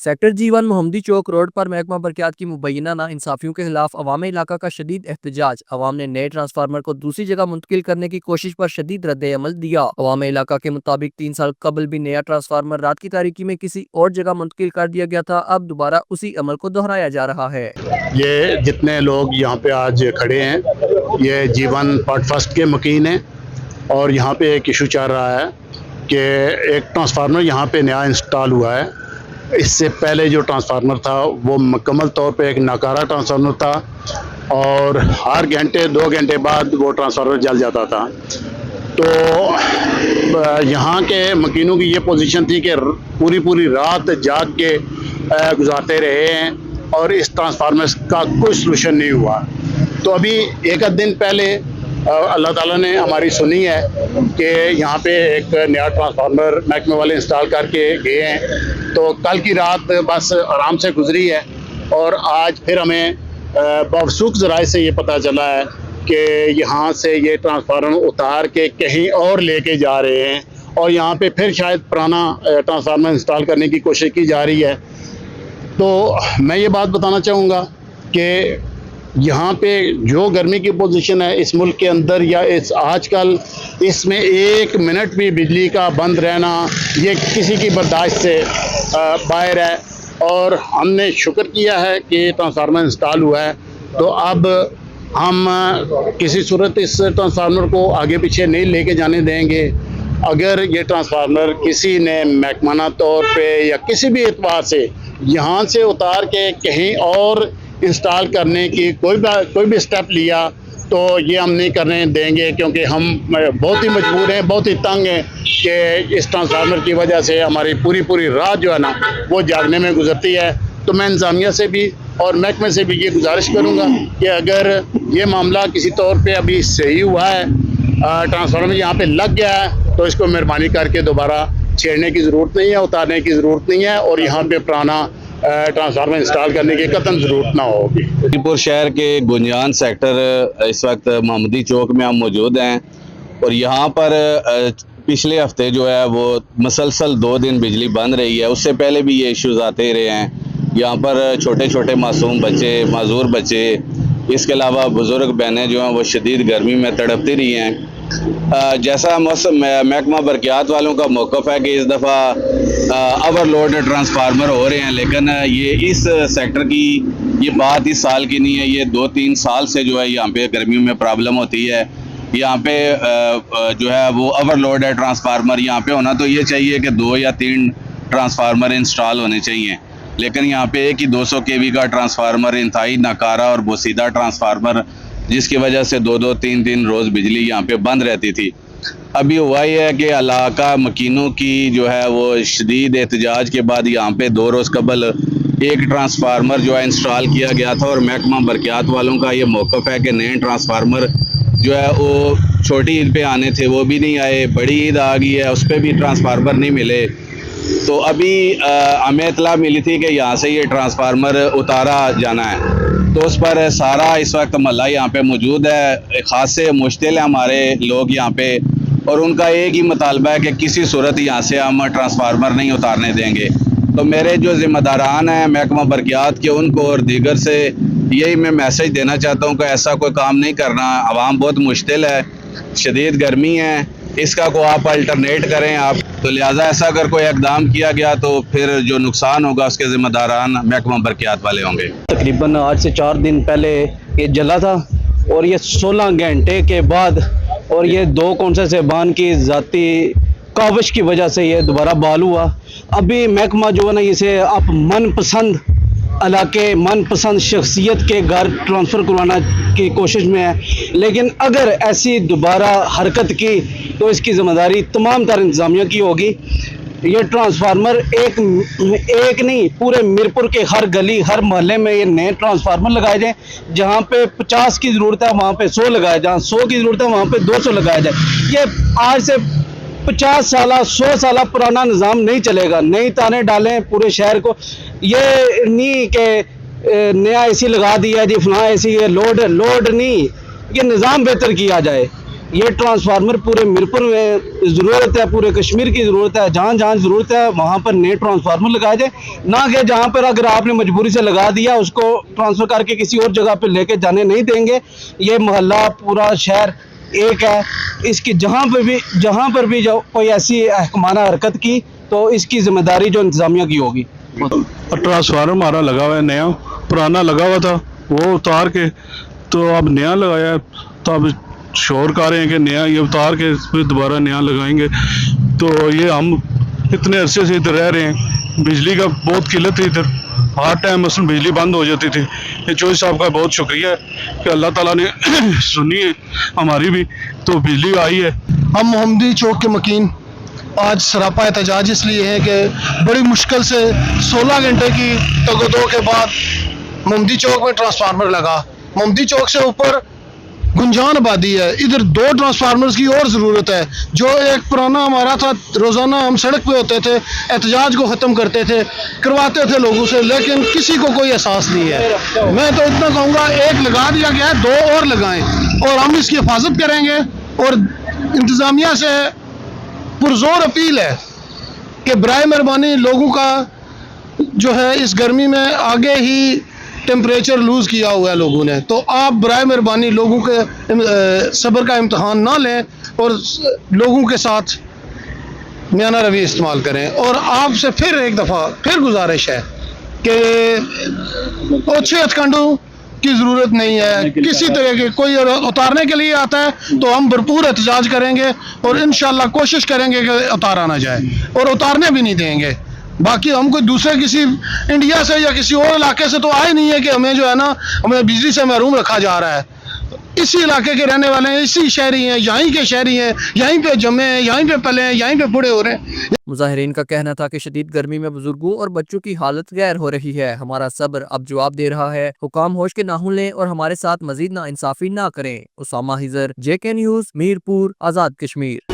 Sector G1 मोहम्मदी चौक road पर महकमा बरक़ियात की मुबैना नाइंसाफियों के खिलाफ अवाम इलाका का शदीद एहतजाज। अवाम ने नए ट्रांसफार्मर को दूसरी जगह मुंतकिल करने की कोशिश पर शदीद रद्द अमल दिया। अवाम इलाका के मुताबिक 3 साल कबल भी नया ट्रांसफार्मर रात की तारीकी में किसी और जगह मुंतकिल कर दिया गया था। अब दोबारा उसी अमल को दोहराया जा रहा है। ये जितने लोग यहाँ पे आज खड़े हैं, ये G1 पार्ट फर्स्ट के मकीन हैं और यहाँ पे एक इशू चल रहा है कि एक ट्रांसफार्मर यहाँ पे नया इंस्टॉल हुआ है। इससे पहले जो ट्रांसफार्मर था वो मुकम्मल तौर पे एक नाकारा ट्रांसफार्मर था और हर घंटे 2 घंटे बाद वो ट्रांसफार्मर जल जाता था। तो यहाँ के मकीनों की ये पोजीशन थी कि पूरी रात जाग के गुजारते रहे हैं और इस ट्रांसफार्मर का कोई सलूशन नहीं हुआ। तो अभी एक दिन पहले अल्लाह ताला ने हमारी सुनी है कि यहाँ पे एक नया ट्रांसफार्मर महकमे वाले इंस्टॉल करके गए हैं। तो कल की रात बस आराम से गुजरी है और आज फिर हमें बवसूख ज़राए से ये पता चला है कि यहाँ से ये ट्रांसफार्मर उतार के कहीं और लेके जा रहे हैं और यहाँ पे फिर शायद पुराना ट्रांसफार्मर इंस्टॉल करने की कोशिश की जा रही है। तो मैं ये बात बताना चाहूँगा कि यहाँ पे जो गर्मी की पोजीशन है इस मुल्क के अंदर या इस आजकल, इसमें 1 मिनट भी बिजली का बंद रहना ये किसी की बर्दाश्त से बाहर है। और हमने शुक्र किया है कि ट्रांसफार्मर इंस्टॉल हुआ है। तो अब हम किसी सूरत इस ट्रांसफार्मर को आगे पीछे नहीं लेके जाने देंगे। अगर ये ट्रांसफार्मर किसी ने महकमाना तौर पे या किसी भी एतबार से यहाँ से उतार के कहीं और इंस्टॉल करने की कोई भी स्टेप लिया तो ये हम नहीं करने देंगे, क्योंकि हम बहुत ही मजबूर हैं, बहुत ही तंग हैं कि इस ट्रांसफार्मर की वजह से हमारी पूरी रात जो है ना वो जागने में गुजरती है। तो मैं इंतज़ामिया से भी और महकमे से भी ये गुजारिश करूँगा कि अगर ये मामला किसी तौर पे अभी सही हुआ है, ट्रांसफार्मर यहाँ पे लग गया है, तो इसको मेहरबानी करके दोबारा छेड़ने की ज़रूरत नहीं है, उतारने की ज़रूरत नहीं है और यहाँ पे पुराना ट्रांसफार्मर इंस्टॉल करने की कतई ज़रूरत ना होगी। गाजीपुर शहर के गुंजान सेक्टर इस वक्त मोहम्मदी चौक में हम मौजूद हैं और यहाँ पर पिछले हफ्ते जो है वो मुसलसल 2 दिन बिजली बंद रही है। उससे पहले भी ये इश्यूज़ आते रहे हैं। यहाँ पर छोटे छोटे मासूम बच्चे, माजूर बच्चे, इसके अलावा बुज़ुर्ग बहनें जो हैं वो शदीद गर्मी में तड़पती रही हैं। जैसा महकमा बरक़ियात वालों का मौक़िफ़ है कि इस दफ़ा ओवरलोड ट्रांसफार्मर हो रहे हैं, लेकिन ये इस सेक्टर की ये बात इस साल की नहीं है, ये 2-3 साल से जो है यहाँ पे गर्मियों में प्रॉब्लम होती है। यहाँ पे जो है वो ओवरलोड है ट्रांसफार्मर। यहाँ पे होना तो ये चाहिए कि 2 या 3 ट्रांसफार्मर इंस्टॉल होने चाहिए, लेकिन यहाँ पे एक ही 200 kV का ट्रांसफार्मर, इंतहाई नाकारा और बोसीदा ट्रांसफार्मर, जिसकी वजह से 2-2, 3-3 रोज़ बिजली यहाँ पे बंद रहती थी। अभी हुआ ही है कि इलाका मकीनों की जो है वो शदीद एहतजाज के बाद यहाँ पे 2 रोज़ कबल एक ट्रांसफार्मर जो है इंस्टॉल किया गया था और महकमा बरक़ियात वालों का ये मौक़िफ़ है कि नए ट्रांसफार्मर जो है वो छोटी ईद पे आने थे, वो भी नहीं आए। बड़ी ईद आ गई है, उस पर भी ट्रांसफार्मर नहीं मिले। तो अभी हमें इत्तला मिली थी कि यहाँ से ये ट्रांसफार्मर उतारा जाना है, तो उस पर सारा इस वक्त महल्ला यहाँ पे मौजूद है। ख़ास से मुश्तिल है हमारे लोग यहाँ पे और उनका एक ही मुतालबा है कि किसी सूरत यहाँ से हम ट्रांसफार्मर नहीं उतारने देंगे। तो मेरे जो ज़िम्मेदारान हैं महकमा बरक़ियात के, उनको और दीगर से यही मैं मैसेज देना चाहता हूँ कि ऐसा कोई काम नहीं करना। आवाम बहुत मुश्तिल है, शदीद गर्मी है, इसका को आप अल्टरनेट करें आप। तो लिहाजा ऐसा अगर कोई इक़दाम किया गया तो फिर जो नुकसान होगा उसके ज़िम्मेदारान महकमा बरक़ियात वाले होंगे। तकरीबन आज से 4 दिन पहले ये जला था और ये 16 घंटे के बाद और ये 2 कौंसल साहिबान की ज़ाती काविश की वजह से ये दोबारा बहाल हुआ। अभी महकमा जो है ना इसे आप मनपसंद इलाके, मनपसंद शख्सियत के घर ट्रांसफ़र करवाना की कोशिश में है, लेकिन अगर ऐसी दोबारा हरकत की तो इसकी ज़िम्मेदारी तमाम तर इंतज़ामिया की होगी। ये ट्रांसफार्मर एक नहीं, पूरे मीरपुर के हर गली, हर मोहल्ले में ये नए ट्रांसफार्मर लगाए जाएँ। जहाँ पे 50 की ज़रूरत है वहाँ पे 100 लगाया जाए, 100 की ज़रूरत है वहाँ पे 200 लगाया जाए। ये आज से 50 साल 100 साल पुराना निज़ाम नहीं चलेगा। नई ताने डालें पूरे शहर को, ये नहीं कि नया एसी लगा दिया जी फलां एसी, ये लोड नहीं, ये निज़ाम बेहतर किया जाए। یہ ٹرانسفارمر پورے میرپور میں ضرورت ہے, پورے کشمیر کی ضرورت ہے, جہاں جہاں ضرورت ہے وہاں پر نئے ٹرانسفارمر لگائے جائے, نہ کہ جہاں پر اگر آپ نے مجبوری سے لگا دیا اس کو ٹرانسفر کر کے کسی اور جگہ پہ لے کے جانے نہیں دیں گے. یہ محلہ پورا شہر ایک ہے, اس کی جہاں پر بھی جو کوئی ایسی احکامانہ حرکت کی تو اس کی ذمہ داری جو انتظامیہ کی ہوگی. ٹرانسفارمر ہمارا لگا ہوا ہے نیا, پرانا لگا ہوا تھا وہ اتار کے تو اب نیا لگایا ہے, تو اب شور کر رہے ہیں کہ نیا یہ اتار کے پھر دوبارہ نیا لگائیں گے. تو یہ ہم اتنے عرصے سے ادھر رہ رہے ہیں, بجلی کا بہت قلت ہے ادھر, ہر ٹائم مثلاً بجلی بند ہو جاتی تھی. یہ چوہدری صاحب کا بہت شکریہ ہے کہ اللہ تعالیٰ نے سنی ہے ہماری بھی, تو بجلی آئی ہے. ہم محمدی چوک کے مکین آج سراپا احتجاج اس لیے ہے کہ بڑی مشکل سے 16 گھنٹے کی تگ و دو کے بعد محمدی چوک میں ٹرانسفارمر لگا. محمدی چوک سے اوپر گنجان آبادی ہے, ادھر 2 ٹرانسفارمرز کی اور ضرورت ہے. جو ایک پرانا ہمارا تھا, روزانہ ہم سڑک پہ ہوتے تھے, احتجاج کو ختم کرتے تھے, کرواتے تھے لوگوں سے, لیکن کسی کو کوئی احساس نہیں ہے. میں تو اتنا کہوں گا ایک لگا دیا گیا ہے, 2 اور لگائیں, اور ہم اس کی حفاظت کریں گے. اور انتظامیہ سے پرزور اپیل ہے کہ برائے مہربانی لوگوں کا جو ہے اس گرمی میں آگے ہی ٹیمپریچر لوز کیا ہوا ہے لوگوں نے, تو آپ برائے مہربانی لوگوں کے صبر کا امتحان نہ لیں اور لوگوں کے ساتھ میانہ روی استعمال کریں. اور آپ سے پھر ایک دفعہ پھر گزارش ہے کہ اوچھے ہتھکنڈوں کی ضرورت نہیں ہے. کسی طرح کے کوئی اتارنے کے لیے آتا ہے تو ہم بھرپور احتجاج کریں گے اور انشاءاللہ کوشش کریں گے کہ اتارا نہ جائے, اور اتارنے بھی نہیں دیں گے. باقی ہم کوئی دوسرے کسی انڈیا سے یا کسی اور علاقے سے تو آئے نہیں ہے کہ ہمیں جو ہے نا ہمیں بجلی سے محروم رکھا جا رہا ہے. اسی علاقے کے رہنے والے ہیں, اسی شہری ہیں, یہیں کے شہری ہیں, یہیں پہ جمے ہیں, یہیں پہ پلے ہیں, یہیں پہ بوڑھے ہو رہے ہیں. مظاہرین کا کہنا تھا کہ شدید گرمی میں بزرگوں اور بچوں کی حالت غیر ہو رہی ہے. ہمارا صبر اب جواب دے رہا ہے. حکام ہوش کے ناخن لیں اور ہمارے ساتھ مزید ناانصافی نہ کریں. اسامہ حضر, JK نیوز, میرپور, آزاد کشمیر.